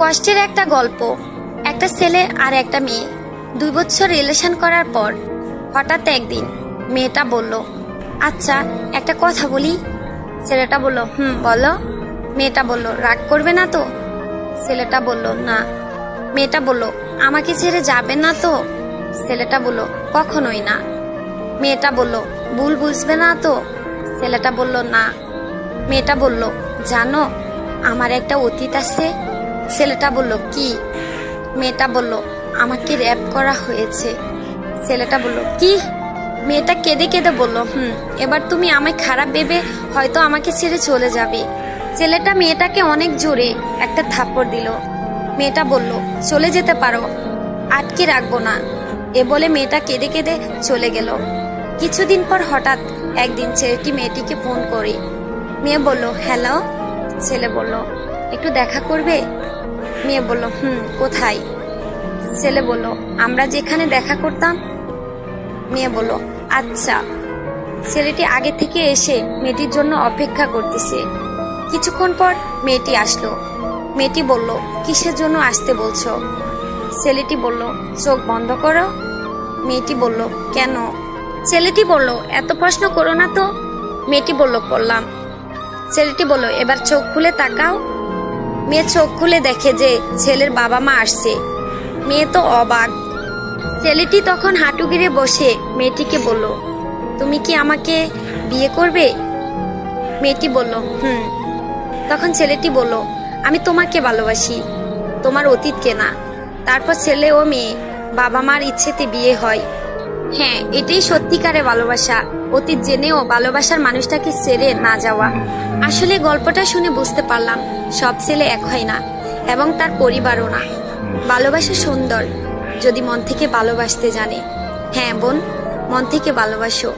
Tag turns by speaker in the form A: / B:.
A: কষ্টের একটা গল্প। একটা ছেলে আর একটা মেয়ে 2 বছর রিলেশন করার পর হঠাৎ একদিন মেয়েটা বলল, আচ্ছা একটা কথা বলি। ছেলেটা বলল, বলো। মেয়েটা বলল, রাগ করবে না তো? ছেলেটা বলল, না। মেয়েটা বলল, আমাকে ছেড়ে যাবে না তো? ছেলেটা বলল, কখনোই না। মেয়েটা বলল, ভুল বুঝবে না তো? ছেলেটা বলল, না। মেয়েটা বলল, জানো আমার একটা অতীত আছে। ছেলেটা বলল, কি? মেয়েটা বলল, আমাকে র‍্যাপ করা হয়েছে। ছেলেটা বলল, কি? মেয়েটা কেঁদে কেঁদে বলল, এবার তুমি আমায় খারাপ ভেবে হয়তো আমাকে ছেড়ে চলে যাবে। ছেলেটা মেয়েটাকে অনেক জোরে একটা থাপ্পড় দিল। মেয়েটা বলল, চলে যেতে পারো, আটকে রাখবো না। এ বলে মেয়েটা কেঁদে কেঁদে চলে গেল। কিছুদিন পর হঠাৎ একদিন ছেলেটি মেয়েটিকে ফোন করে। মেয়ে বলল, হ্যালো। ছেলে বলল, একটু দেখা করবে? মেয়ে বলল, কোথায়? ছেলে বলল, আমরা যেখানে দেখা করতাম। মেয়ে বলল, আচ্ছা। ছেলেটি আগে থেকে এসে মেয়েটির জন্য অপেক্ষা করতেছে। কিছুক্ষণ পর মেয়েটি আসলো। মেয়েটি বলল, কিসের জন্য আসতে বলছো? ছেলেটি বলল, চোখ বন্ধ করো। মেয়েটি বলল, কেন? ছেলেটি বলল, এত প্রশ্ন করো না তো। মেয়েটি বলল, করলাম। ছেলেটি বলল, এবার চোখ খুলে তাকাও। মেয়ে চোখ খুলে দেখে যে ছেলের বাবা মা আসছে। মেয়ে তো অবাক। ছেলেটি তখন হাঁটু গেড়ে বসে মেয়েটিকে বলল, তুমি কি আমাকে বিয়ে করবে? মেয়েটি বলল, তখন ছেলেটি বলল, আমি তোমাকে ভালোবাসি, তোমার অতীতকে না। তারপর ছেলে ও মেয়ে বাবা মার ইচ্ছেতে বিয়ে হয়। হ্যাঁ, এটাই সত্যিকারে ভালোবাসা, অতীত জেনেও ভালোবাসার মানুষটাকে ছেড়ে না যাওয়া। আসলে গল্পটা শুনে বুঝতে পারলাম সব ছেলে এক হয় না, এবং তার পরিবারও না। ভালোবাসা সুন্দর যদি মন থেকে ভালোবাসতে জানে। হ্যাঁ বোন, মন থেকে ভালোবাসো।